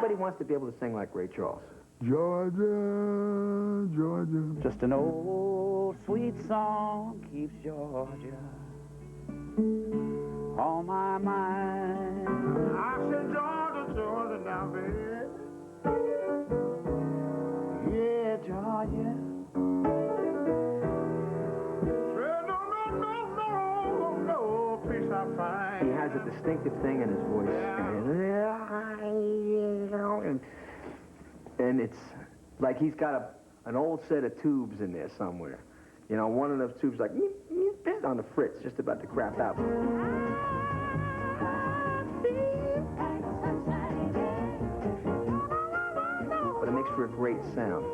Everybody wants to be able to sing like Ray Charles. Georgia, Georgia. Just an old sweet song keeps Georgia on my mind. I said, Georgia, Georgia, now, baby. Yeah, Georgia. Said, no, peace I find. He has a distinctive thing in his voice. And it's like he's got an old set of tubes in there somewhere. You know, one of those tubes like on the fritz, just about to crap out. But it makes for a great sound.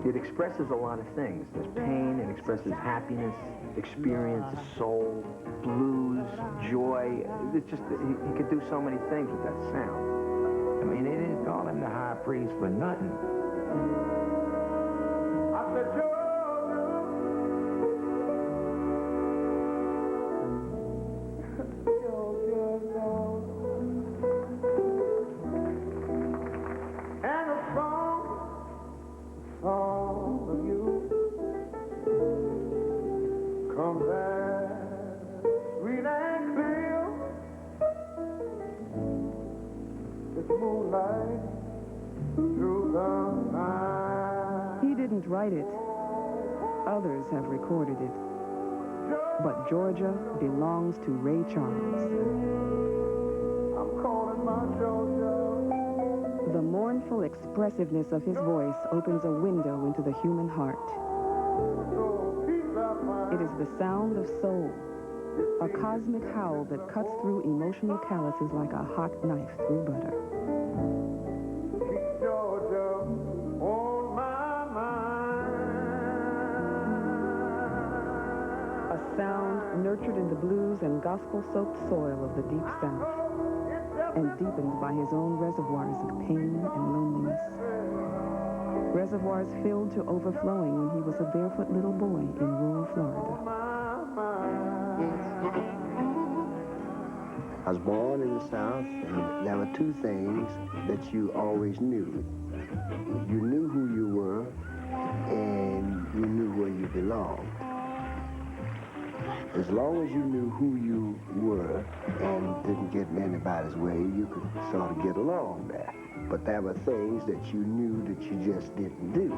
It expresses a lot of things. There's pain, it expresses happiness, experience, soul, blues, joy. It's just, he could do so many things with that sound. I mean, they didn't call him the high priest for nothing. I said, Georgia. And a song of you come back sweet and clear. It's moonlight through the night. He didn't write it. Others have recorded it. But Georgia belongs to Ray Charles. I'm calling my Georgia. The mournful expressiveness of his voice opens a window into the human heart. It is the sound of soul, a cosmic howl that cuts through emotional calluses like a hot knife through butter. Keep Georgia on my mind. A sound nurtured in the blues and gospel-soaked soil of the Deep South, and deepened by his own reservoirs of pain and loneliness. Reservoirs filled to overflowing when he was a barefoot little boy in rural Florida. I was born in the South, and there were two things that you always knew. You knew who you were, and you knew where you belonged. As long as you knew who you were and didn't get in anybody's way, you could sort of get along there. But there were things that you knew that you just didn't do.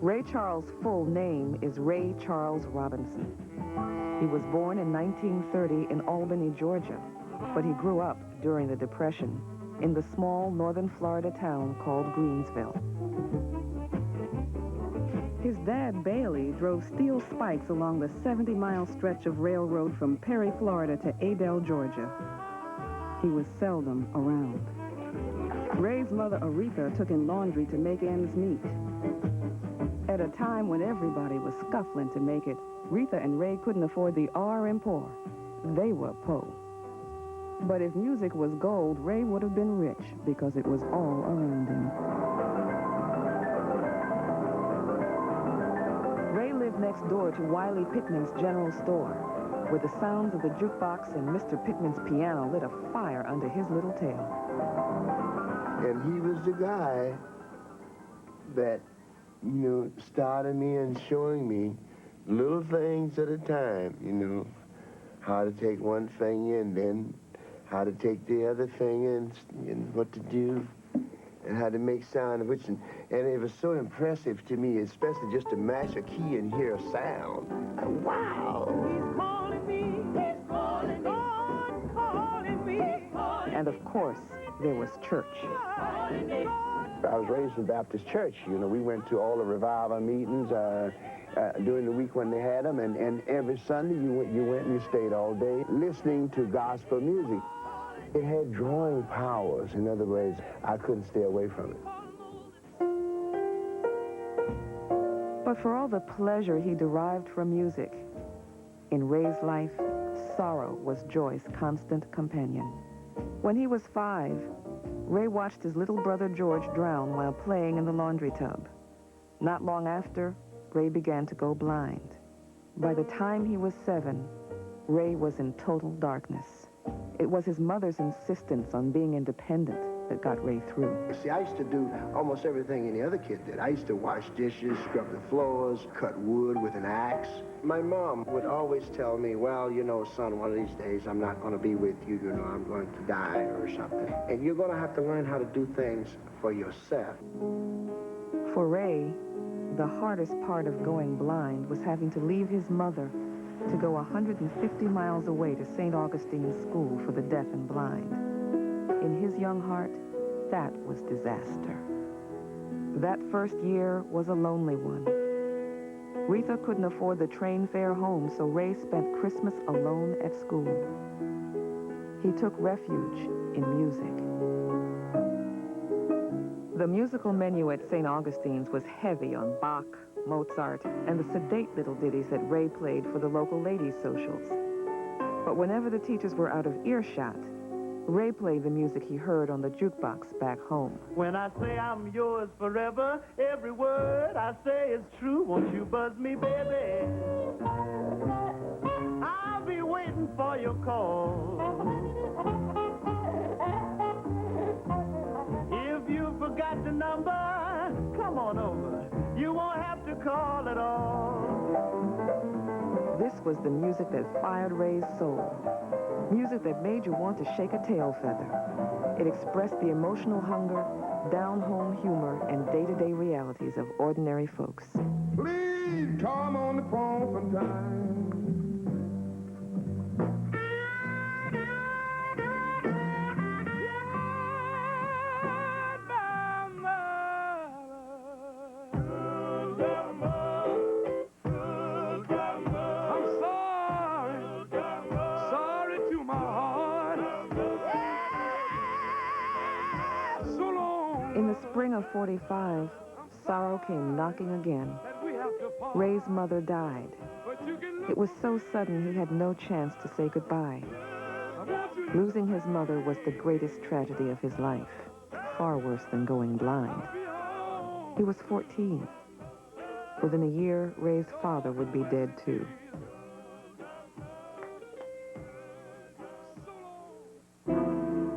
Ray Charles' full name is Ray Charles Robinson. He was born in 1930 in Albany, Georgia, but he grew up during the Depression in the small northern Florida town called Greensville. His dad, Bailey, drove steel spikes along the 70-mile stretch of railroad from Perry, Florida to Adel, Georgia. He was seldom around. Ray's mother, Aretha, took in laundry to make ends meet. At a time when everybody was scuffling to make it, Retha and Ray couldn't afford the R and poor. They were po. But if music was gold, Ray would have been rich because it was all around him. Ray lived next door to Wiley Pittman's general store, where the sounds of the jukebox and Mr. Pittman's piano lit a fire under his little tail. And he was the guy that, you know, started me and showing me little things at a time, you know, how to take one thing in, then how to take the other thing in, and what to do, and how to make sound, and it was so impressive to me, especially just to match a key and hear a sound. Wow! He's calling me, he's calling me, calling me. And of course, there was church. I was raised in Baptist church. You know, we went to all the revival meetings during the week when they had them, and every Sunday you went and you stayed all day listening to gospel music. It had drawing powers. In other words, I couldn't stay away from it. But for all the pleasure he derived from music, in Ray's life, sorrow was joy's constant companion. When he was 5, Ray watched his little brother George drown while playing in the laundry tub. Not long after, Ray began to go blind. By the time he was 7, Ray was in total darkness. It was his mother's insistence on being independent that got Ray through. See, I used to do almost everything any other kid did. I used to wash dishes, scrub the floors, cut wood with an axe. My mom would always tell me, well, you know, son, one of these days I'm not going to be with you, you know, I'm going to die or something. And you're going to have to learn how to do things for yourself. For Ray, the hardest part of going blind was having to leave his mother to go 150 miles away to St. Augustine's School for the Deaf and Blind. In his young heart, that was disaster. That first year was a lonely one. Retha couldn't afford the train fare home, so Ray spent Christmas alone at school. He took refuge in music. The musical menu at St. Augustine's was heavy on Bach, Mozart, and the sedate little ditties that Ray played for the local ladies' socials. But whenever the teachers were out of earshot, Ray played the music he heard on the jukebox back home. When I say I'm yours forever, every word I say is true. Won't you buzz me, baby? I'll be waiting for your call. If you forgot the number, come on over. You won't have to call at all. This was the music that fired Ray's soul. Music that made you want to shake a tail feather. It expressed the emotional hunger, down-home humor, and day-to-day realities of ordinary folks. Please come on the phone sometime. In the spring of '45, sorrow came knocking again. Ray's mother died. It was so sudden he had no chance to say goodbye. Losing his mother was the greatest tragedy of his life, far worse than going blind. He was 14. Within a year, Ray's father would be dead too.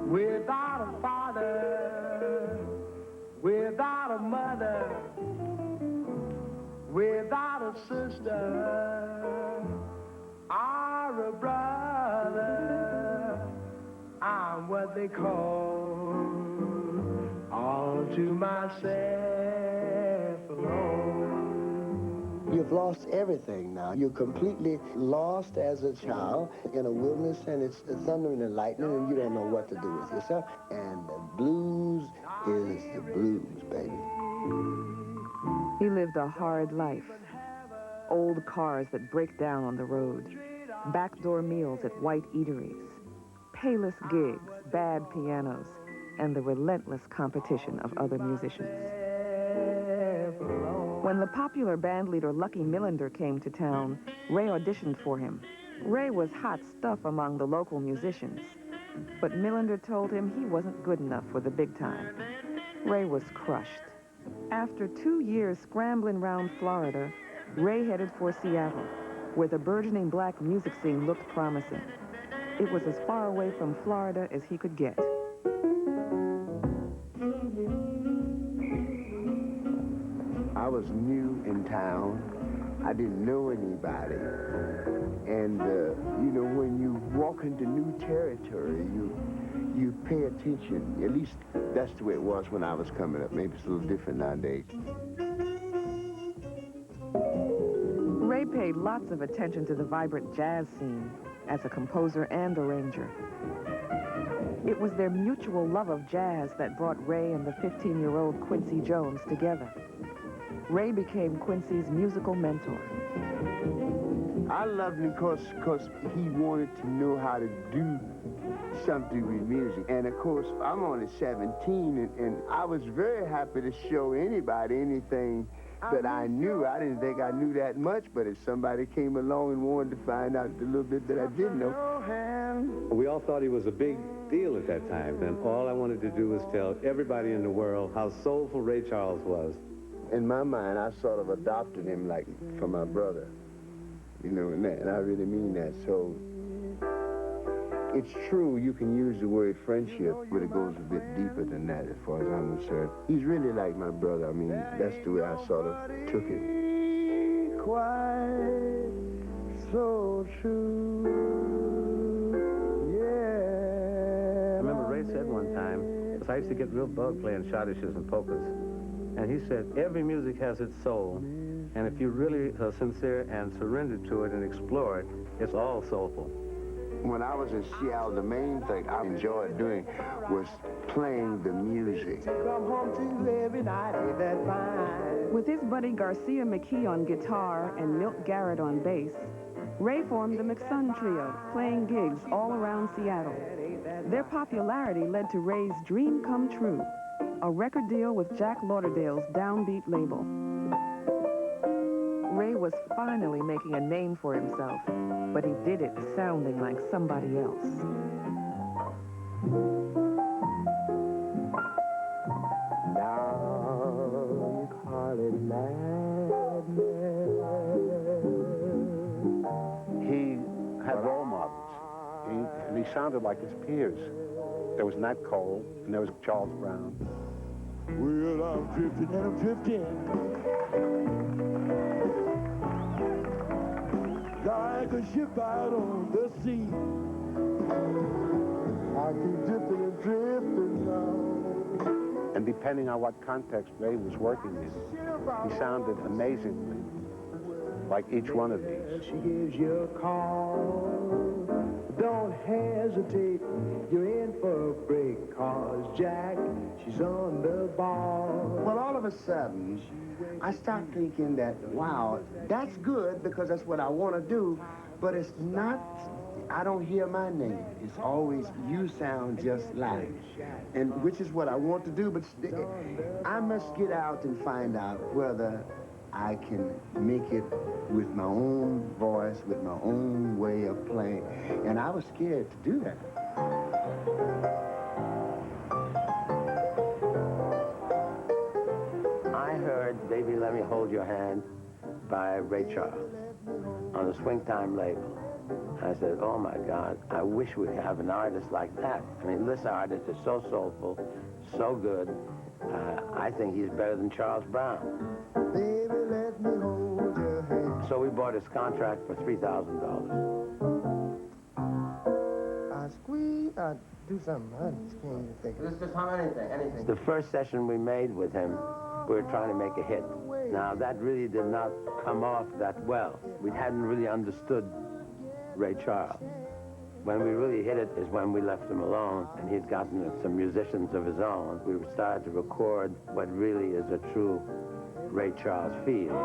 Without a father, without a mother, without a sister, or a brother, I'm what they call all to myself alone. You've lost everything now. You're completely lost as a child in a wilderness, and it's thunder and lightning, and you don't know what to do with yourself. And the blues is the blues, baby. He lived a hard life. Old cars that break down on the road, backdoor meals at white eateries, payless gigs, bad pianos, and the relentless competition of other musicians. When the popular bandleader Lucky Millinder came to town, Ray auditioned for him. Ray was hot stuff among the local musicians, but Millinder told him he wasn't good enough for the big time. Ray was crushed. After 2 years scrambling round Florida, Ray headed for Seattle, where the burgeoning black music scene looked promising. It was as far away from Florida as he could get. I was new in town. I didn't know anybody. And, you know, when you walk into new territory, you pay attention. At least that's the way it was when I was coming up. Maybe it's a little different nowadays. Ray paid lots of attention to the vibrant jazz scene as a composer and arranger. It was their mutual love of jazz that brought Ray and the 15-year-old Quincy Jones together. Ray became Quincy's musical mentor. I loved him because he wanted to know how to do something with music. And of course, I'm only 17, and I was very happy to show anybody anything that I knew. I didn't think I knew that much, but if somebody came along and wanted to find out the little bit that I did know. We all thought he was a big deal at that time, and all I wanted to do was tell everybody in the world how soulful Ray Charles was. In my mind, I sort of adopted him like for my brother, you know, and I really mean that. So It's true, you can use the word friendship, but it goes a bit deeper than that as far as I'm concerned. He's really like my brother. I mean, that's the way I sort of took it. Quite so true. Yeah. I remember Ray said one time, because I used to get real bug playing schottisches and polkas, and he said, every music has its soul, and if you really are sincere and surrender to it and explore it, it's all soulful. When I was in Seattle, the main thing I enjoyed doing was playing the music. Come home to every night, ain't that fine? With his buddy Garcia McKee on guitar and Milt Garrett on bass, Ray formed the McSun Trio, playing gigs all around Seattle. Their popularity led to Ray's dream come true, a record deal with Jack Lauderdale's Downbeat label. Ray was finally making a name for himself, but he did it sounding like somebody else. Now you call it madness. He had role models, and he sounded like his peers. There was Nat Cole, and there was Charles Brown. Well, I'm drifting and I'm drifting. Like a ship out on the sea. I keep drifting and drifting now. And depending on what context Ray was working in, he sounded amazingly like each one of these. She gives you a call. Don't hesitate. You're in for a break, 'cause Jack, she's on the ball. Well, all of a sudden, I start thinking that, wow, that's good because that's what I want to do, but it's not, I don't hear my name. It's always, you sound just like, and which is what I want to do, but I must get out and find out whether I can make it with my own voice, with my own way of playing, and I was scared to do that. I heard Baby Let Me Hold Your Hand by Ray Charles on the Swing Time label. I said, oh my God, I wish we could have an artist like that. I mean, this artist is so soulful, so good. I think he's better than Charles Brown. Baby, let me hold your hand. So we bought his contract for $3,000. Do something. I just can't even think of it. Just hum anything. The first session we made with him, we were trying to make a hit. Now, that really did not come off that well. We hadn't really understood Ray Charles. When we really hit it is when we left him alone, and he'd gotten some musicians of his own. We started to record what really is a true Ray Charles feel.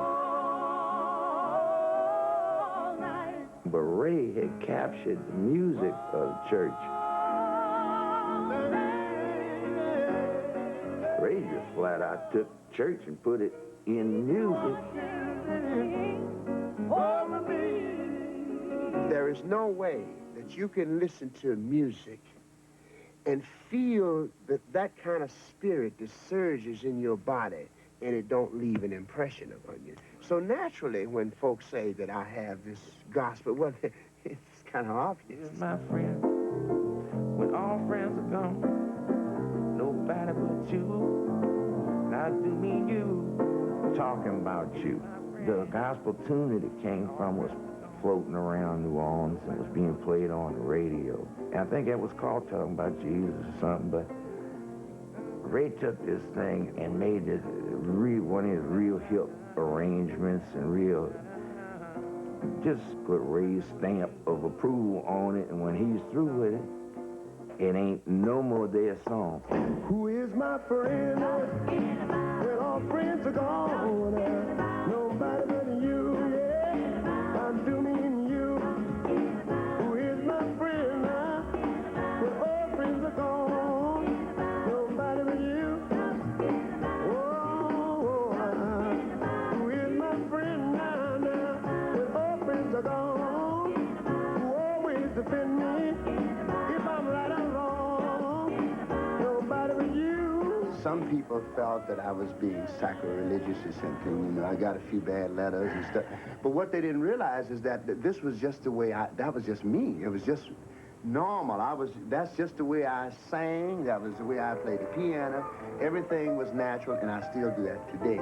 But Ray had captured the music of the church. Ray just flat out took church and put it in music. There is no way that you can listen to music and feel that kind of spirit that surges in your body and it don't leave an impression upon you. So naturally, when folks say that I have this gospel, well, it's kind of obvious. My friend, when all friends are gone, nobody but you, and I do mean you, talking about you. The gospel tune that it came from was floating around New Orleans and was being played on the radio. And I think it was called Talking About Jesus or something, but Ray took this thing and made it one of his real hip arrangements and just put Ray's stamp of approval on it, and when he's through with it, it ain't no more their song. Who is my friend? When all friends are gone, nobody but you, yeah. I'm doing you. Who is my friend? When all friends are gone, nobody but you. Oh, who is my friend now? When all friends are gone, who always defend me if I'm right or wrong. Nobody but you. Some people felt that I was being sacrilegious or something. You know, I got a few bad letters and stuff. But what they didn't realize is that this was just the way that was just me. It was just normal. That's just the way I sang. That was the way I played the piano. Everything was natural, and I still do that today.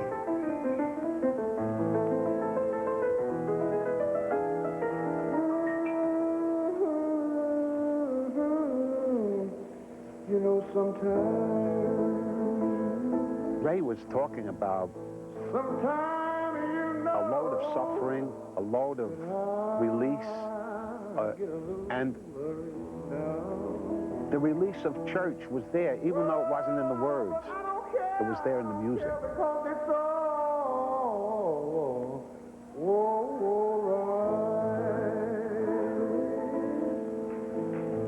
You know, sometimes Ray was talking about a load of suffering, a load of release, and the release of church was there, even though it wasn't in the words. It was there in the music.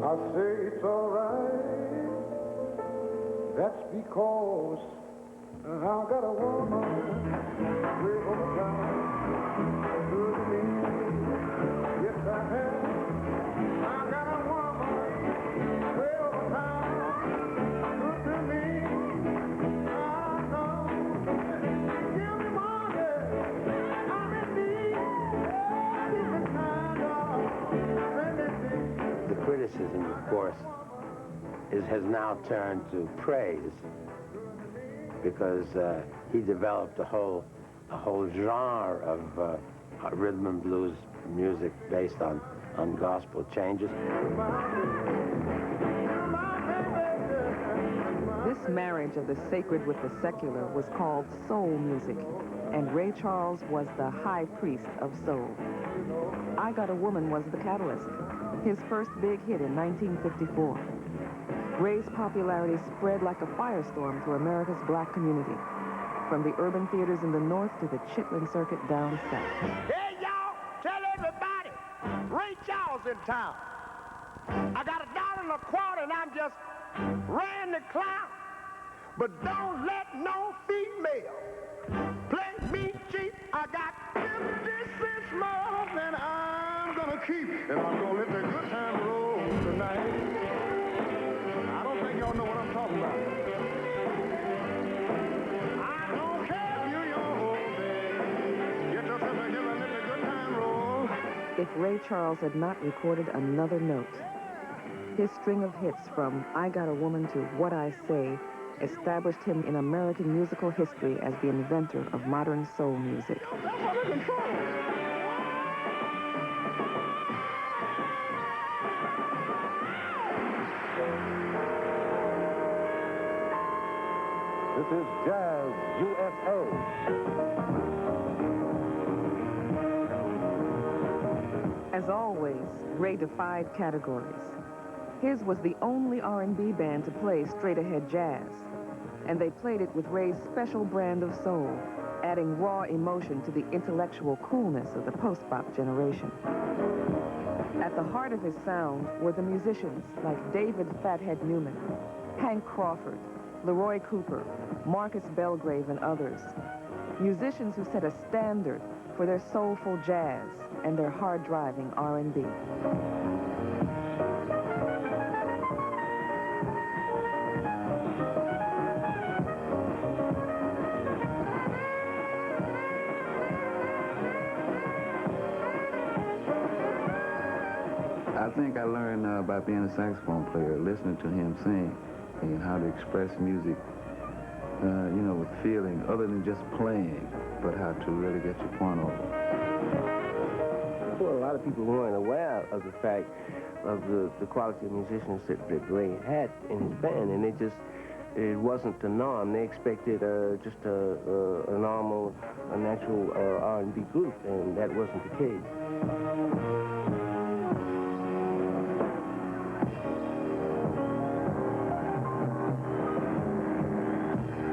I say it's all right. That's because I got a woman way over town. Good to me. Yes, I have. I got a woman way over town. Good to me. I know. Give me money. I'm in need. Give me time, The criticism, of course, has now turned to praise, because he developed a whole genre of rhythm and blues music based on gospel changes. This marriage of the sacred with the secular was called soul music, and Ray Charles was the high priest of soul. I Got a Woman was the catalyst, his first big hit in 1954. Ray's popularity spread like a firestorm through America's black community, from the urban theaters in the north to the Chitlin circuit down south. Hey, y'all, tell everybody, Ray Charles in town. I got $1.25 and I'm just ran the clown. But don't let no female play me cheap. I got 50 cents more than I'm gonna keep. And I'm gonna let the good time roll tonight. I don't think y'all know what I'm talking about. I don't care if you're your old man. Get yourself together and let the good time roll. If Ray Charles had not recorded another note, his string of hits from I Got a Woman to What I Say established him in American musical history as the inventor of modern soul music. This is Jazz UFO. As always, Ray defied categories. His was the only R&B band to play straight-ahead jazz, and they played it with Ray's special brand of soul, adding raw emotion to the intellectual coolness of the post-bop generation. At the heart of his sound were the musicians like David Fathead Newman, Hank Crawford, Leroy Cooper, Marcus Belgrave, and others. Musicians who set a standard for their soulful jazz and their hard-driving R&B. I think I learned by being a saxophone player, listening to him sing and how to express music, you know, with feeling, other than just playing, but how to really get your point over. Well, a lot of people weren't aware of the fact of the quality of musicians that Ray had in his band, and it wasn't the norm. They expected just a normal, a natural R&B group, and that wasn't the case.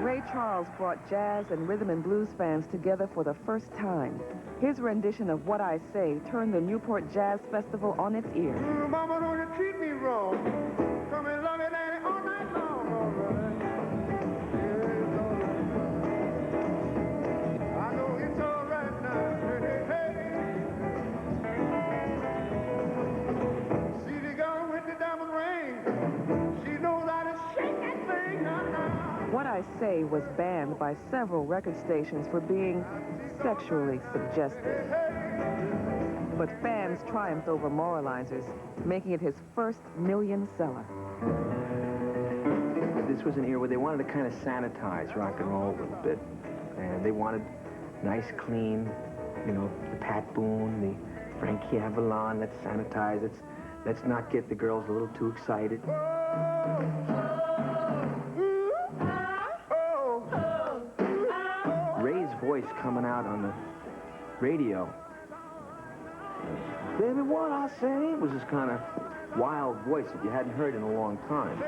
Ray Charles brought jazz and rhythm and blues fans together for the first time. His rendition of What I Say turned the Newport Jazz Festival on its ear. Mama, don't you treat me wrong. Come and love me, daddy, all night long, all right. Yeah, I know it's all right now. Hey, hey. See the girl with the diamond ring. She knows how to shake that thing. What I Say was banned by several record stations for being sexually suggestive. But fans triumphed over Moralizers, making it his first million seller. This was an era where they wanted to kind of sanitize rock and roll a little bit. And they wanted nice, clean, you know, the Pat Boone, the Frankie Avalon, let's sanitize, let's not get the girls a little too excited. Ray's voice coming out on the radio, baby, what I say, was this kind of wild voice that you hadn't heard in a long time.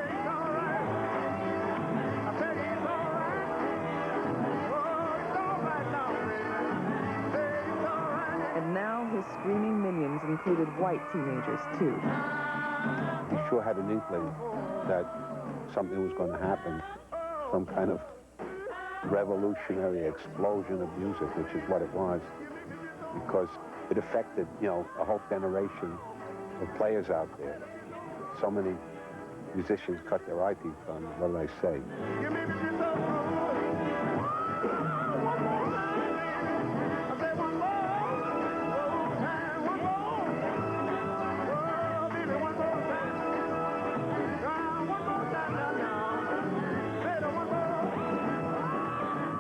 And now his screaming minions included white teenagers, too. He sure had an inkling that something was going to happen, some kind of revolutionary explosion of music, which is what it was, because it affected, you know, a whole generation of players out there. So many musicians cut their eye teeth on, what did I say?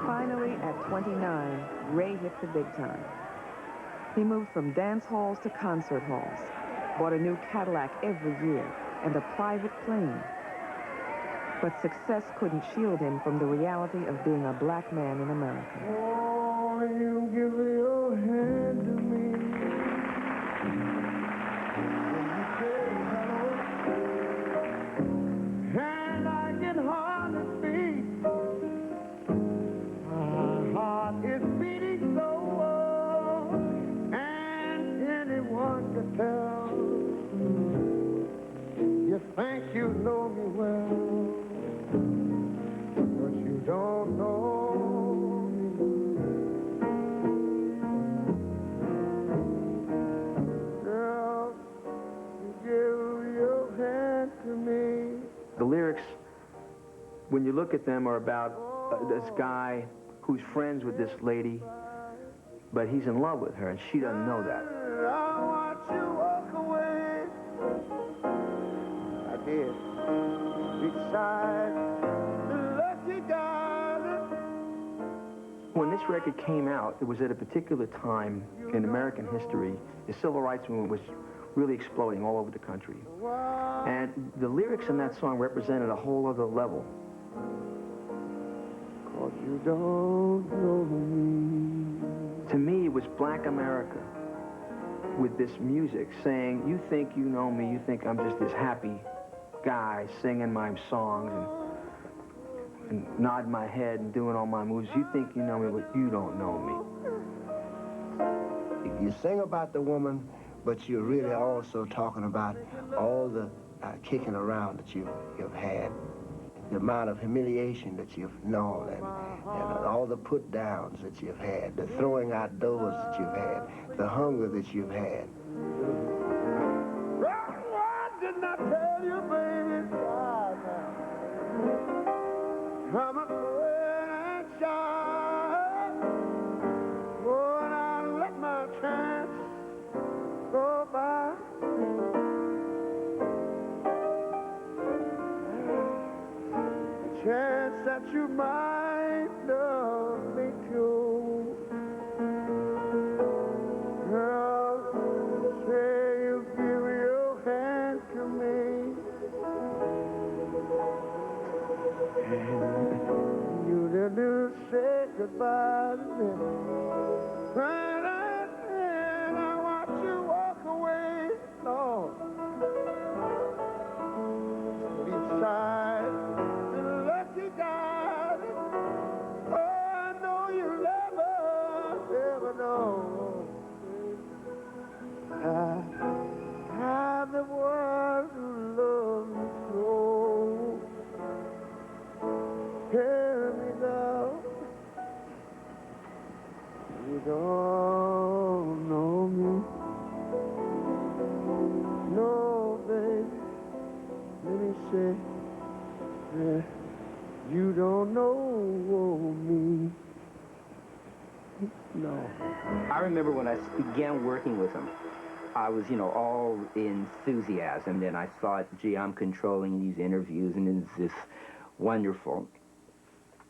Finally, at 29, Ray hit the big time. He moved from dance halls to concert halls, bought a new Cadillac every year, and a private plane. But success couldn't shield him from the reality of being a black man in America. Oh, you give your hand to me. And I can hardly speak. My heart is beating so, and anyone can tell. You think you know me well, but you don't know me. Girl, you give your hand to me. The lyrics, when you look at them, are about this guy who's friends with this lady, but he's in love with her, and she doesn't know that. I watch you walk away. I did. Beside the lucky darling. When this record came out, it was at a particular time in American history. The civil rights movement was really exploding all over the country. And the lyrics in that song represented a whole other level. 'Cause you don't know me. To me, it was black America with this music saying, you think you know me, you think I'm just this happy guy singing my songs and nodding my head and doing all my moves. You think you know me, but you don't know me. You sing about the woman, but you're really also talking about all the kicking around that you've had, the amount of humiliation that you've known, and all the put downs that you've had, the throwing out doors that you've had, the hunger that you've had. Why didn't I tell you, baby? I'm a queen and shy. Would I let my chance go by? A chance that you might love me too. Girl, say you give your hand to me. You didn't say goodbye to me. And I watch you walk away, Lord. Beside the lucky darling. Oh, I know you'll never know. I'm the one who loves you so. Hear me now. You don't know me. No, baby. Let me say that you don't know me. No. I remember when I began working with him, I was, you know, all enthusiasm. And I thought, gee, I'm controlling these interviews, and it's this wonderful.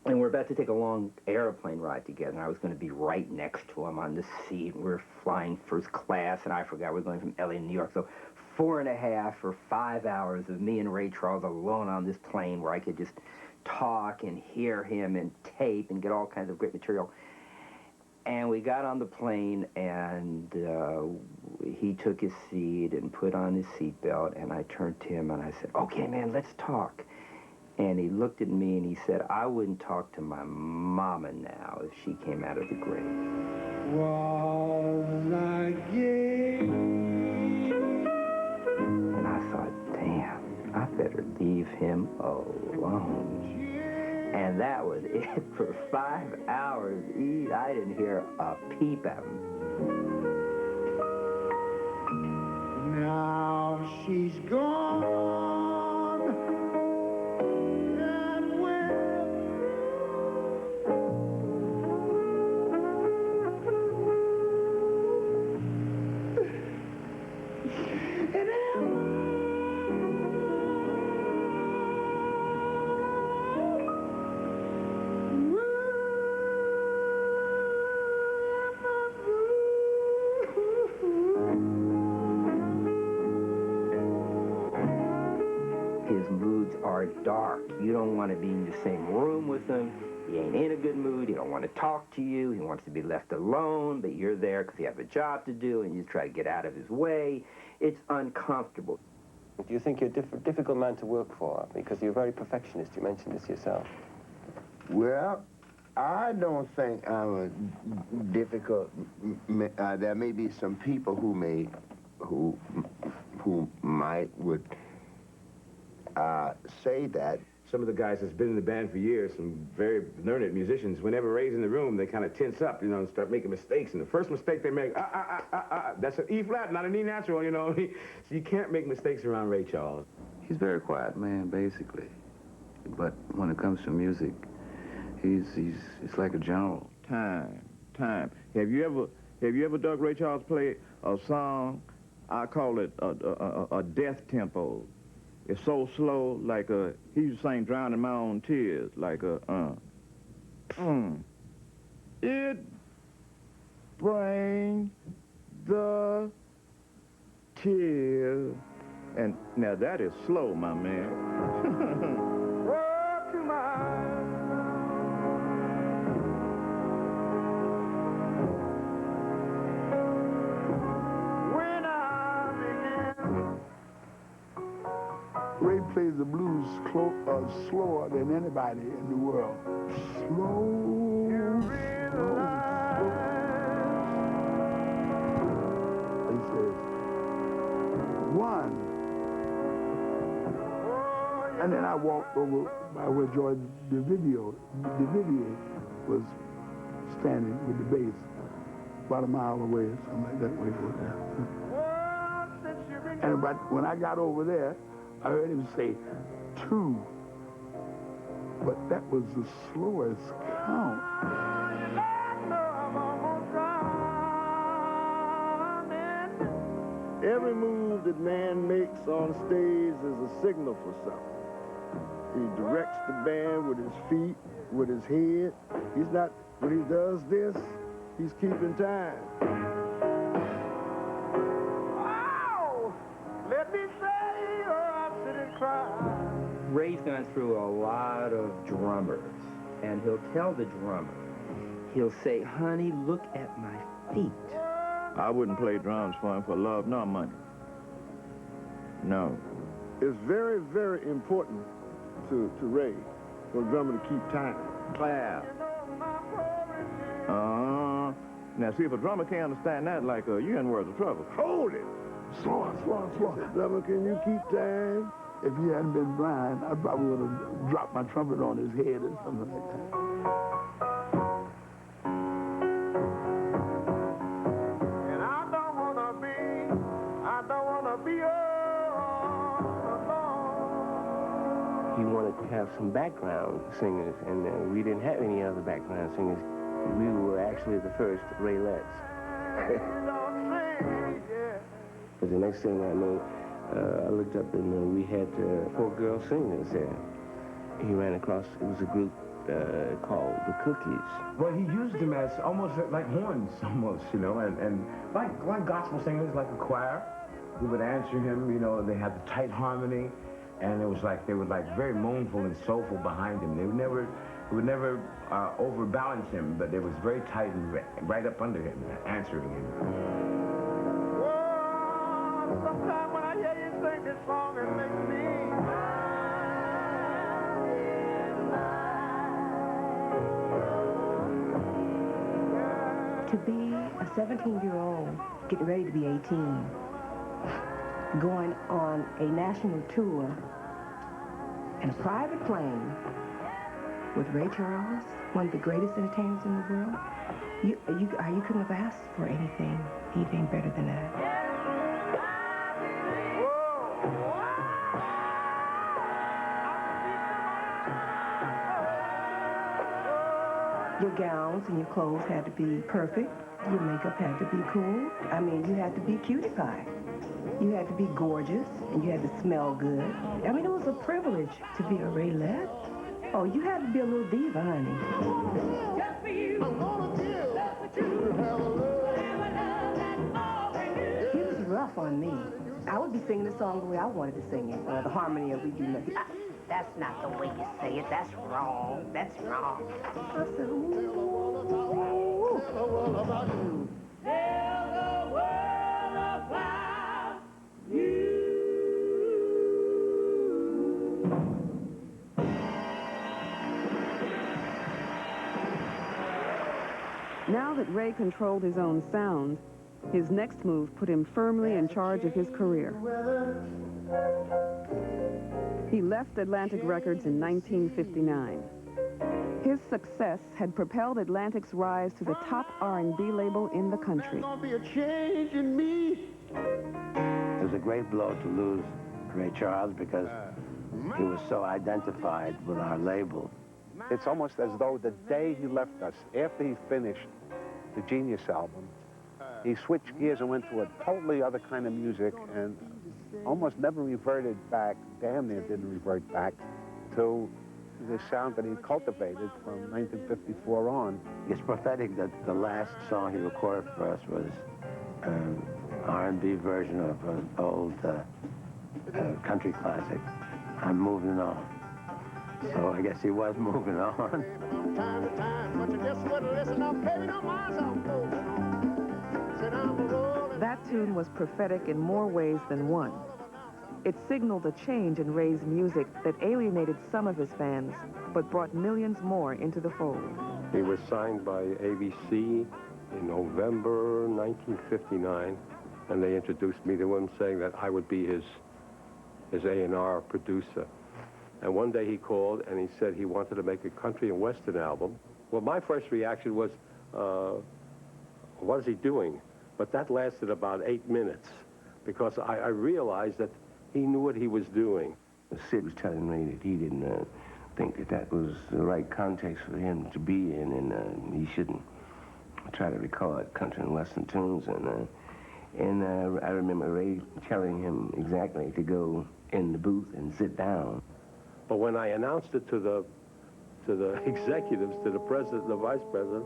And we're about to take a long airplane ride together, and I was going to be right next to him on the seat. We're flying first class, and I forgot we're going from LA to New York. So 4.5 or 5 hours of me and Ray Charles alone on this plane where I could just talk and hear him and tape and get all kinds of great material. And we got on the plane, and he took his seat and put on his seatbelt, and I turned to him and I said, okay, man, let's talk. And he looked at me and he said, I wouldn't talk to my mama now if she came out of the grave. Was I gay? And I thought, damn, I better leave him alone. And that was it for 5 hours. I didn't hear a peep out of him. Now she's gone. His moods are dark. You don't want to be in the same room with him. He ain't in a good mood. He don't want to talk to you. He wants to be left alone, but you're there because you have a job to do, and you try to get out of his way. It's uncomfortable. Do you think you're a difficult man to work for? Because you're very perfectionist. You mentioned this yourself. Well, I don't think I'm a difficult. There may be some people who would say that. Some of the guys that's been in the band for years, some very learned musicians, whenever Ray's in the room, they kind of tense up, you know, and start making mistakes. And the first mistake they make, that's an E flat, not an E natural, you know. So you can't make mistakes around Ray Charles. He's a very quiet man, basically. But when it comes to music, it's like a general. Time. Have you ever dug Ray Charles play a song? I call it a death tempo. It's so slow, like he used to sing "Drowning My Own Tears," like It brings the tears, and now that is slow, my man. Up to my Ray plays the blues slower than anybody in the world. Slow. He says, one. And then I walked over by where George Duvivier was standing with the bass, about a mile away or something like that. Way over there. And when I got over there, I heard him say 2, but that was the slowest count. Every move that man makes on stage is a signal for something. He directs the band with his feet, with his head. He's not, when he does this, he's keeping time. Wow! Let me say, or I'll sit and cry. Ray's gone through a lot of drummers, and he'll tell the drummer, he'll say, honey, look at my feet. I wouldn't play drums for him for love nor money. No. It's very, very important to Ray for a drummer to keep time. Clap. Now, see, if a drummer can't understand that, like, you're in worlds of trouble. Hold it. Slower. Drummer, can you keep time? If he hadn't been blind, I probably would have dropped my trumpet on his head or something like that. And I don't wanna be alone. He wanted to have some background singers, and we didn't have any other background singers. We were actually the first Raelettes. But the next thing I know, I looked up and we had 4 girl singers there. He ran across, it was a group called the Cookies. Well, he used them as almost like horns, almost, you know, and like gospel singers, like a choir. He would answer him, you know, they had the tight harmony, and it was like, they were like very mournful and soulful behind him. They would never overbalance him, but it was very tight and right up under him, answering him. Sometimes when I hear you sing this song, it makes me to be a 17-year-old getting ready to be 18, going on a national tour in a private plane with Ray Charles, one of the greatest entertainers in the world, you couldn't have asked for anything better than that. Your gowns and your clothes had to be perfect. Your makeup had to be cool. I mean, you had to be cutie pie. You had to be gorgeous, and you had to smell good. I mean, it was a privilege to be a Raylette. Oh, you had to be a little diva, honey. Just for you. I'm gonna give. That's what you He was rough on me. I would be singing the song the way I wanted to sing it, the harmony of we do nothing. That's not the way you say it. That's wrong. That's wrong. I said, ooh. Tell the world about you. Now that Ray controlled his own sound, his next move put him firmly in charge of his career. He left Atlantic Records in 1959. His success had propelled Atlantic's rise to the top R&B label in the country. It was a great blow to lose Ray Charles because he was so identified with our label. It's almost as though the day he left us, after he finished the Genius album, he switched gears and went to a totally other kind of music and almost never reverted back, damn near didn't revert back, to the sound that he cultivated from 1954 on. It's prophetic that the last song he recorded for us was an R&B version of an old country classic, I'm Moving On. So I guess he was moving on. Time to time, but you just wouldn't listen up, baby, no mind, I'm moving on. Sit down the road. That tune was prophetic in more ways than one. It signaled a change in Ray's music that alienated some of his fans, but brought millions more into the fold. He was signed by ABC in November 1959, and they introduced me to him, saying that I would be his A&R producer. And one day he called and he said he wanted to make a country and western album. Well, my first reaction was, what is he doing? But that lasted about 8 minutes because I realized that he knew what he was doing. Sid was telling me that he didn't think that that was the right context for him to be in, and he shouldn't try to record country and western tunes. And I remember Ray telling him exactly to go in the booth and sit down. But when I announced it to the executives, to the president and the vice president,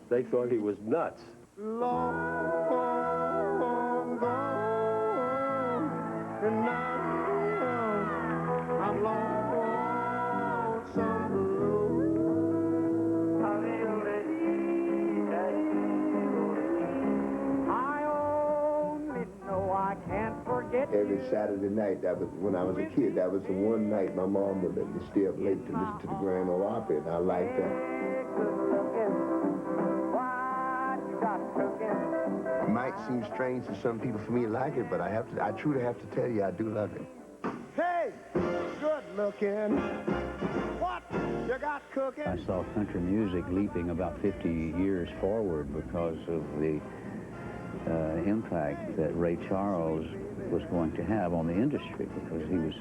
they thought he was nuts. Long gone, and now I'm lonesome blue. I only know I can't forget. Every Saturday night, that was when I was a kid, that was the one night my mom would let me stay up late to listen to the Grand Ole Opry, and I liked that. It might seem strange to some people for me to like it, but I truly have to tell you, I do love it. Hey, good looking. What you got cooking? I saw country music leaping about 50 years forward because of the impact that Ray Charles was going to have on the industry, because he was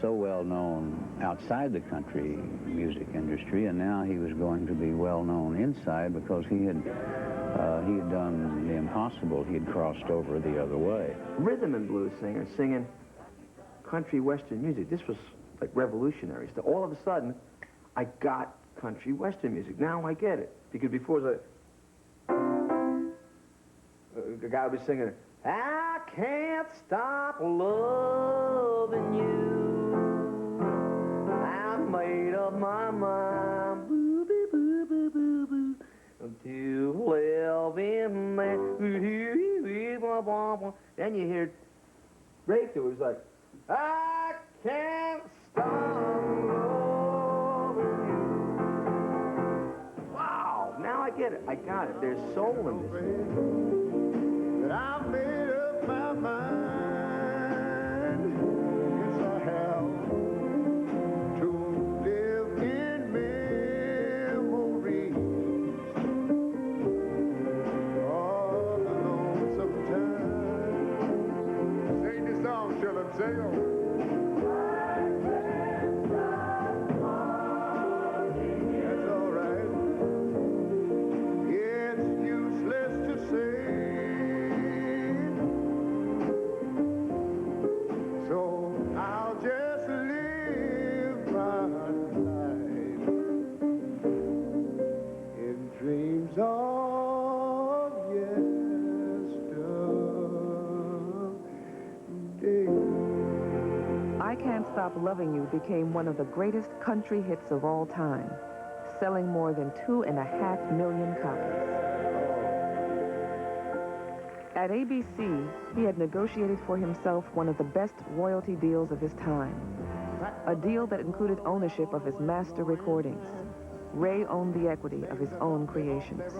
so well known outside the country music industry, and now he was going to be well known inside because he had done the impossible. He had crossed over the other way. Rhythm and blues singer singing country western music. This was like revolutionary. So all of a sudden, I got country western music. Now I get it. Because before it was a guy was singing, I can't stop loving you. I made up my mind, boo, boo, boo, boo, boo, boo, to live in that. Then you hear breakthrough. It was like, I can't stop loving you. Wow, now I get it. I got it. There's soul in this. That I've made up my mind. Yes, I have. To live in memories all alone sometimes. Sing this song, Shirley. Sing it. I Can't Stop Loving You became one of the greatest country hits of all time, selling more than 2.5 million copies. At ABC, he had negotiated for himself one of the best royalty deals of his time, a deal that included ownership of his master recordings. Ray owned the equity of his own creations.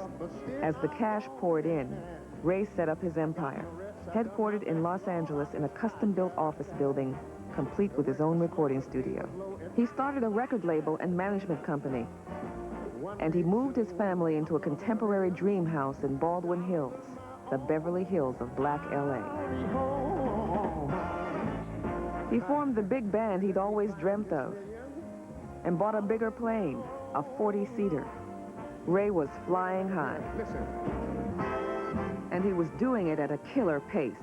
As the cash poured in, Ray set up his empire, headquartered in Los Angeles in a custom-built office building, complete with his own recording studio. He started a record label and management company, and he moved his family into a contemporary dream house in Baldwin Hills, the Beverly Hills of Black LA. He formed the big band he'd always dreamt of and bought a bigger plane, a 40-seater. Ray was flying high. And he was doing it at a killer pace,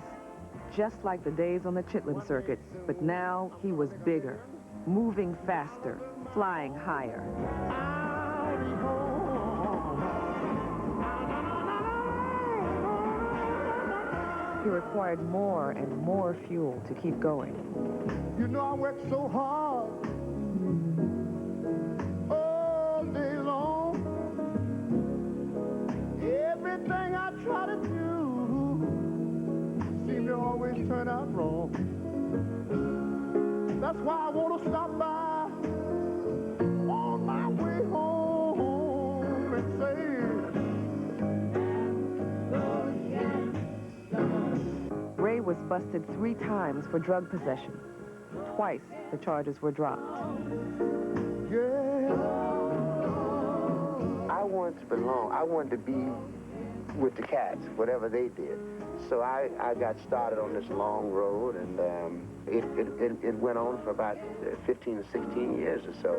just like the days on the Chitlin circuit, but now he was bigger, moving faster, flying higher. He required more and more fuel to keep going. You know I work so hard all day long. Everything I try to do seems to always turn out wrong. That's why I want to stop by on my way home and say, Ray was busted 3 times for drug possession. Twice, the charges were dropped. I wanted to belong. I wanted to be with the cats, whatever they did. So I got started on this long road, and it went on for about 15 or 16 years or so.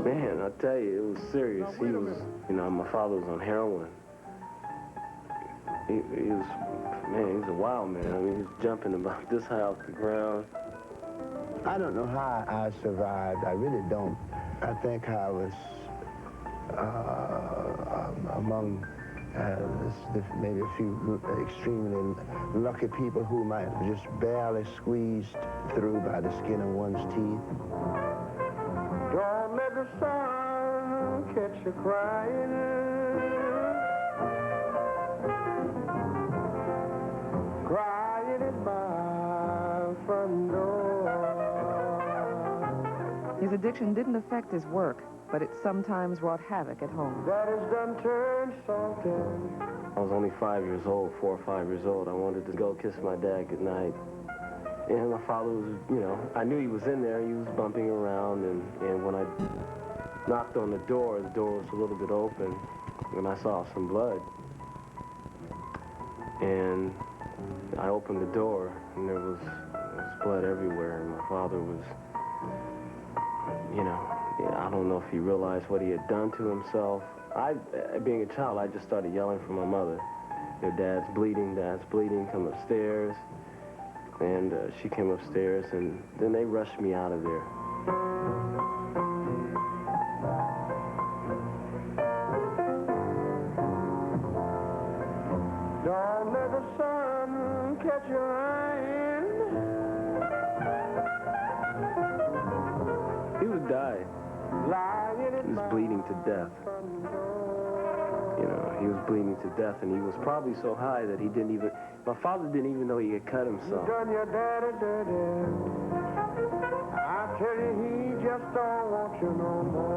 Man, I tell you, it was serious. He was, you know, my father was on heroin. He was, man, he was a wild man. I mean, he was jumping about this high off the ground. I don't know how I survived. I really don't. I think I was among maybe a few extremely lucky people who might have just barely squeezed through by the skin of one's teeth. Don't let the sun catch you crying. Crying at my front door. His addiction didn't affect his work, but it sometimes wrought havoc at home. That has done turned something. I was only 5 years old, 4 or 5 years old. I wanted to go kiss my dad goodnight. And my father was, you know, I knew he was in there. He was bumping around, and when I knocked on the door was a little bit open, and I saw some blood. And I opened the door, and there was blood everywhere, and my father was, you know, I don't know if he realized what he had done to himself. Being a child, I just started yelling for my mother. You know, Dad's bleeding, come upstairs. And she came upstairs, and then they rushed me out of there. Don't let the sun catch your eye. He was dying. He was bleeding to death. You know, he was bleeding to death, and he was probably so high that he didn't even, my father didn't even know he had cut himself. You done your daddy dirty. I tell you, he just don't want you no more.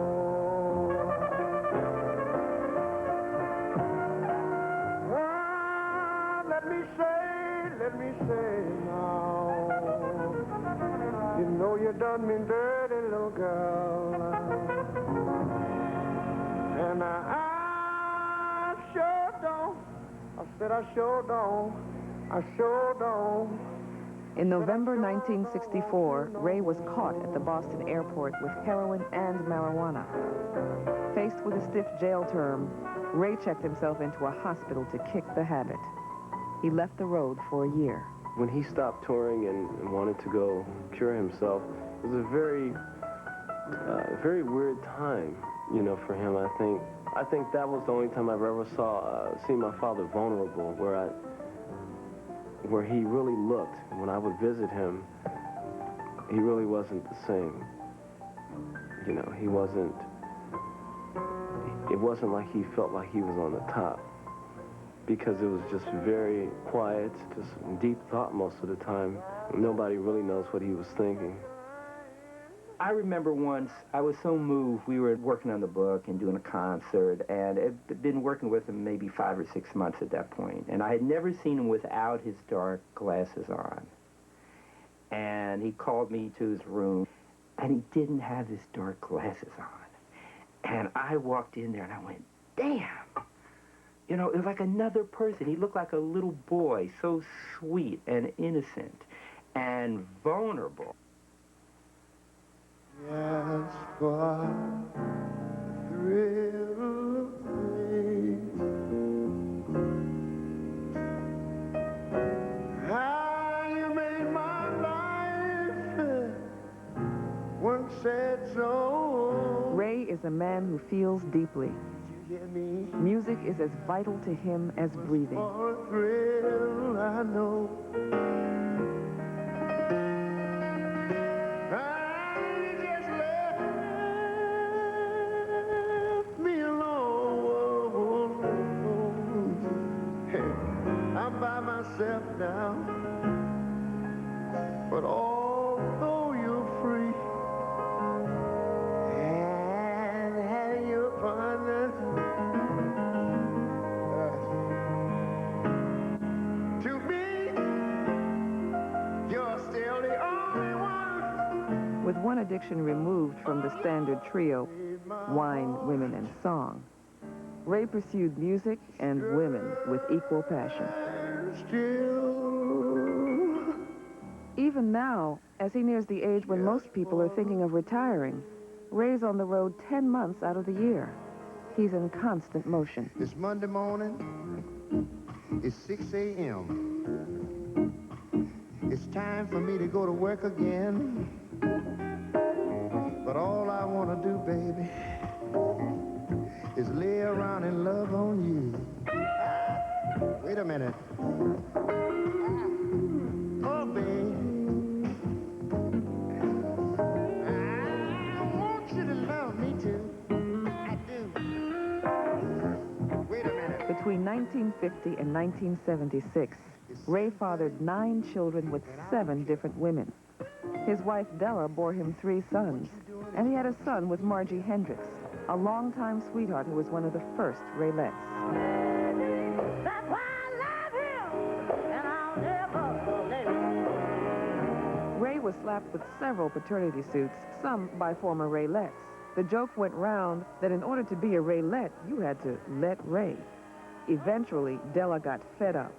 Ah, let me say now. You know you done me dirty, little girl. And I sure don't. I said I sure don't. I sure don't. In November 1964, Ray was caught at the Boston airport with heroin and marijuana. Faced with a stiff jail term, Ray checked himself into a hospital to kick the habit. He left the road for a year. When he stopped touring and wanted to go cure himself, it was a very weird time, you know, for him. I think that was the only time I've ever seen my father vulnerable, where he really looked. When I would visit him, he really wasn't the same. You know, it wasn't like he felt like he was on the top, because it was just very quiet, just deep thought most of the time. Nobody really knows what he was thinking. I remember once, I was so moved, we were working on the book and doing a concert, and I'd been working with him maybe 5 or 6 months at that point, and I had never seen him without his dark glasses on. And he called me to his room, and he didn't have his dark glasses on. And I walked in there, and I went, damn! You know, it was like another person. He looked like a little boy, so sweet and innocent and vulnerable. Yes, for the thrill of faith. How you made my life one sad song. Ray is a man who feels deeply. Music is as vital to him as breathing. For a thrill, I know. Now, but although you're free and having your fun, to me, you're still the only one. With one addiction removed from the standard trio, wine, women, and song, Ray pursued music and women with equal passion. Even now, as he nears the age when most people are thinking of retiring, Ray's on the road 10 months out of the year. He's in constant motion. It's Monday morning. It's 6 a.m. It's time for me to go to work again. But all I want to do, baby, is lay around and love on you. Wait a minute. Oh, babe. I want you to love me too. I do. Wait a minute. Between 1950 and 1976, Ray fathered 9 children with 7 different women. His wife Della bore him 3 sons, and he had a son with Margie Hendricks, a longtime sweetheart who was one of the first Raylettes. That's why I love him, and I'll never let him. Ray was slapped with several paternity suits, some by former Raylettes. The joke went round that in order to be a Raylette, you had to let Ray. Eventually, Della got fed up.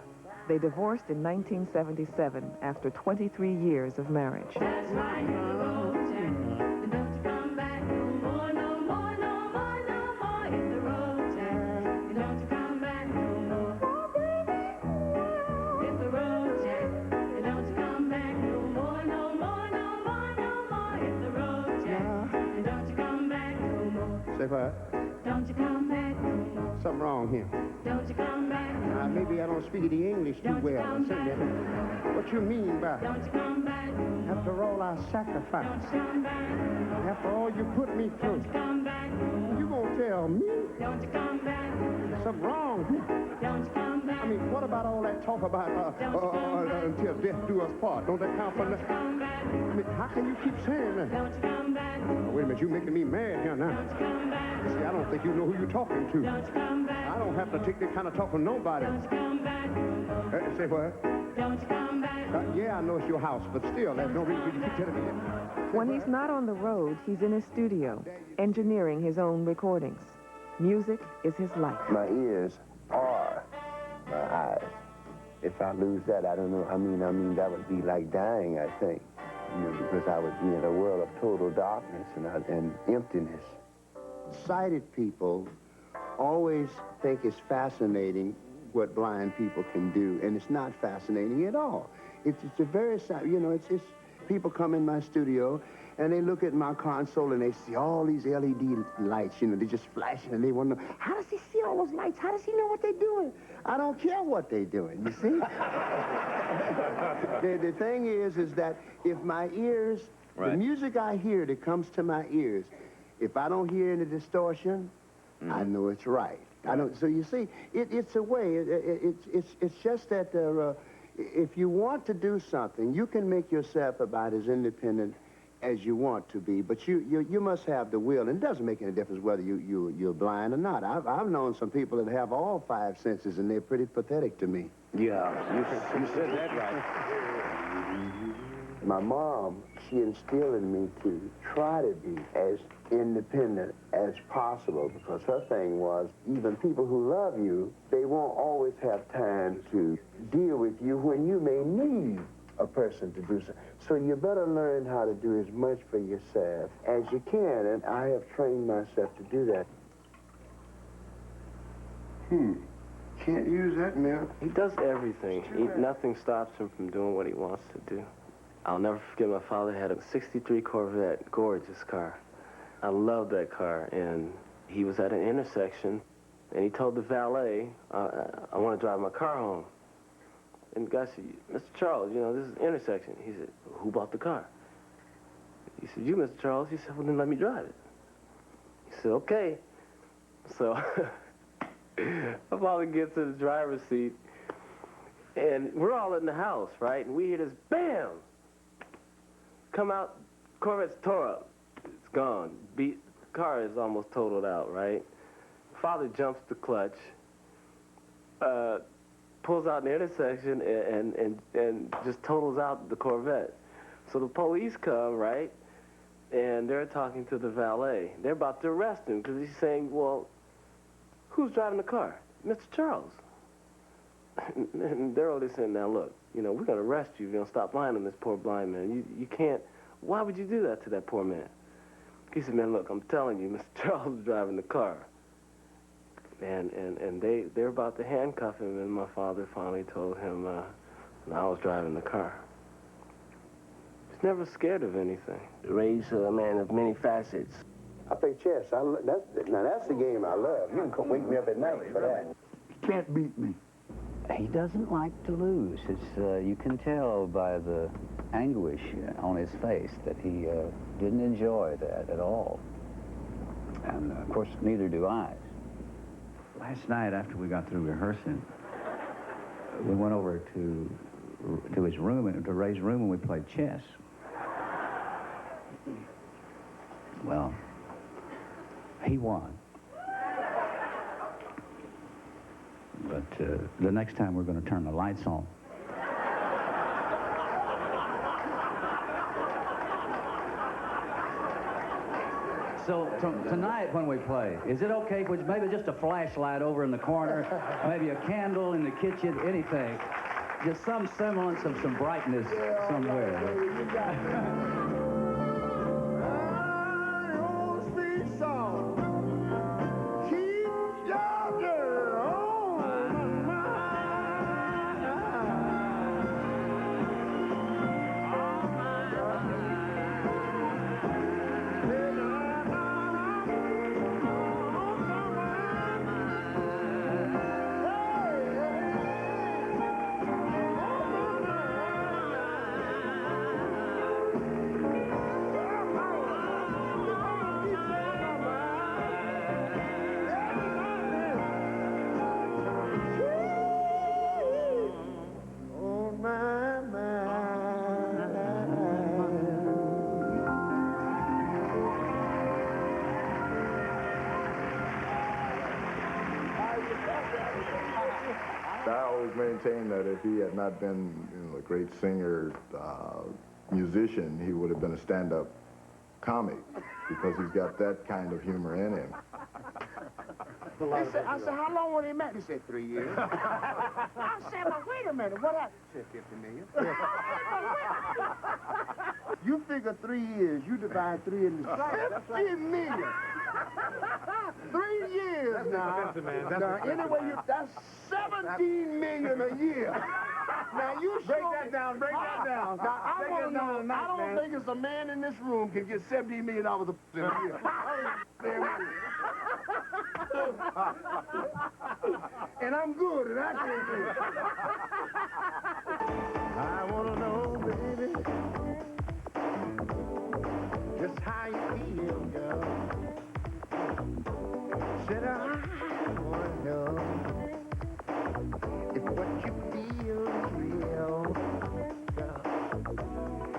They divorced in 1977 after 23 years of marriage. That's right, hit the road, Jack. And don't you come back no more, no more, no more, no more. Hit the road, Jack. And don't you come back no more. Hit the road, Jack. And don't you come back no more, no more, no more, no more. Hit the road, Jack. And don't you come back no more. Say what? Don't you come back no more. Something wrong here. Don't you come back no more. Maybe I don't speak the English too well. or something. What you mean by Don't you come back no more. after all our sacrifice, Don't you come back no more. after all you put me through, Don't you come back no more. you gonna tell me Don't you come back no more. something wrong here? Don't you come back. I mean, what about all that talk about until death do us part? Don't that count for nothing? I mean, how can you keep saying that? Don't you come back. Wait a minute, you making me mad here now. Don't you come back. See, I don't think you know who you're talking to. Don't you come back. I don't have to take that kind of talk from nobody. Don't you come back. Say what? Don't you come back. Yeah, I know it's your house, but still, there's no reason for you to keep telling me that. When he's not on the road, he's in his studio, engineering his own recordings. Music is his life. My ears are my eyes. If I lose that, I don't know. I mean, that would be like dying, I think. You know, because I would be in a world of total darkness and emptiness. Sighted people always think it's fascinating what blind people can do, and it's not fascinating at all. It's a very, you know, it's people come in my studio and they look at my console and they see all these LED lights, you know, they're just flashing, and they wonder, how does he see all those lights? How does he know what they're doing? I don't care what they're doing, you see? the thing is that if my ears, the music I hear that comes to my ears, if I don't hear any distortion, I know it's right. I don't. So you see, it's a way. It's just that if you want to do something, you can make yourself about as independent as you want to be, but you must have the will, and it doesn't make any difference whether you're blind or not. I've known some people that have all five senses, and they're pretty pathetic to me. Yeah, you said that right. My mom, she instilled in me to try to be as independent as possible, because her thing was, even people who love you, they won't always have time to deal with you when you may need a person to do something. So you better learn how to do as much for yourself as you can, and I have trained myself to do that. Can't use that, man. He does everything. Nothing stops him from doing what he wants to do. I'll never forget, my father had a '63 Corvette, gorgeous car. I loved that car, and he was at an intersection, and he told the valet, I want to drive my car home. And the guy said, Mr. Charles, you know, this is an intersection. He said, who bought the car? He said, you, Mr. Charles. He said, well, then let me drive it. He said, okay. So my father gets in the driver's seat, and we're all in the house, right? And we hear this bam! Come out, Corvette's tore up. It's gone. The car is almost totaled out, right? Father jumps the clutch, pulls out the intersection, and just totals out the Corvette. So the police come, right? And they're talking to the valet. They're about to arrest him because he's saying, well, who's driving the car? Mr. Charles. And they're only saying, now look, you know, we're going to arrest you if you don't stop lying on this poor blind man. You can't, why would you do that to that poor man? He said, man, look, I'm telling you, Mr. Charles is driving the car. And they're about to handcuff him, and my father finally told him, I was driving the car. He's never scared of anything. Ray's a man of many facets. I play chess. That's the game I love. You can come wake me up at night for that. You can't beat me. He doesn't like to lose. You can tell by the anguish on his face that he didn't enjoy that at all. And, of course, neither do I. Last night, after we got through rehearsing, we went over to his room, to Ray's room, and we played chess. Well, he won. But the next time we're going to turn the lights on. So tonight when we play, is it okay if maybe just a flashlight over in the corner, maybe a candle in the kitchen, anything? just some semblance of some brightness somewhere. Sweet song. Keep Georgia on my I always maintain that if he had not been a great singer, musician, he would have been a stand-up comic because he's got that kind of humor in him. I said, how long were they married? He said, 3 years. I said, well, wait a minute, what happened? He said, 50 million. You figure 3 years, you divide 3 into 50 million. 3 years now. Now, anyway, that's 17 million a year. Now, you break that down, break that down. Now, I want to know, I don't think it's a man in this room can get $17 million a year. And I'm good, and I can't do it. I want to know, baby, just how you feel, girl. Said I want to know if what you feel is real, girl.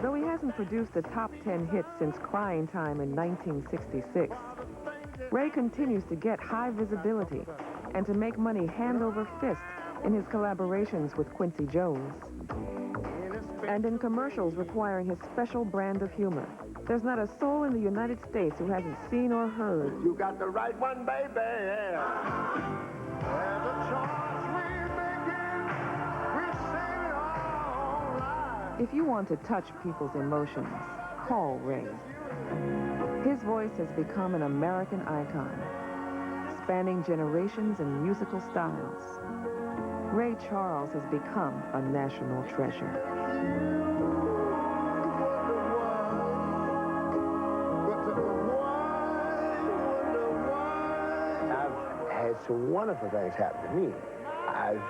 Though he hasn't produced a top 10 hit since Crying Time in 1966, Ray continues to get high visibility and to make money hand over fist in his collaborations with Quincy Jones and in commercials requiring his special brand of humor. There's not a soul in the United States who hasn't seen or heard. You got the right one, baby. There's a choice we making. We're saving all lives. If you want to touch people's emotions, call Ray. His voice has become an American icon, spanning generations and musical styles. Ray Charles has become a national treasure. I've had some wonderful things happen to me. I've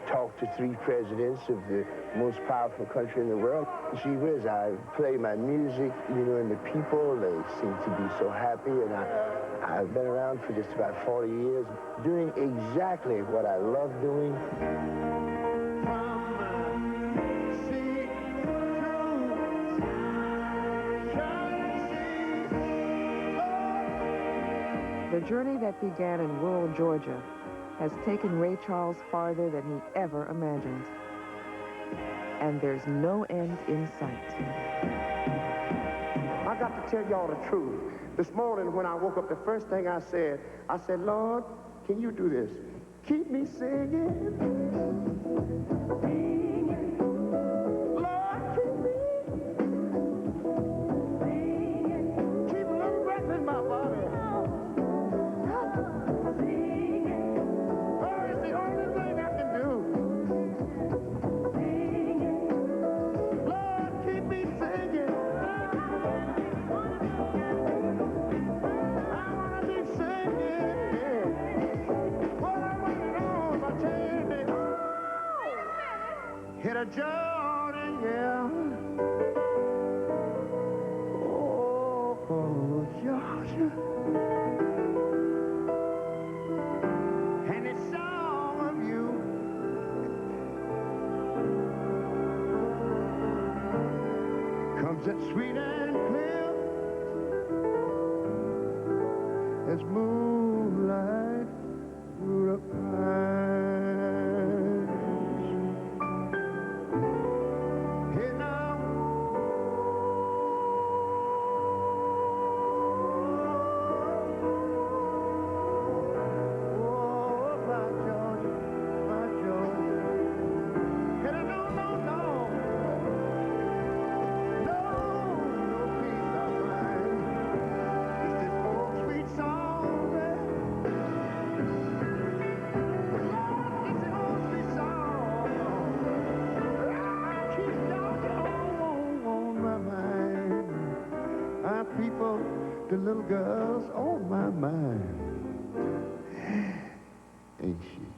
talked to 3 presidents of the most powerful country in the world. Gee whiz, I play my music, and the people, they seem to be so happy, and I've been around for just about 40 years, doing exactly what I love doing. The journey that began in rural Georgia has taken Ray Charles farther than he ever imagined. And there's no end in sight. I got to tell y'all the truth. This morning when I woke up, the first thing I said, Lord, can you do this? Keep me singing. Lord, keep me. Keep a little breath in my body. Oh, it's the only thing I can do. Lord, keep me singing. I want to be singing. What I want to know if I tell you, hit a Jordan, yeah. Oh, Georgia. And it's all of you. Comes that sweet and clear as moonlight through the pines. Hey now, oh, my Georgia, my Georgia. And the little girl's on my mind. Ain't she?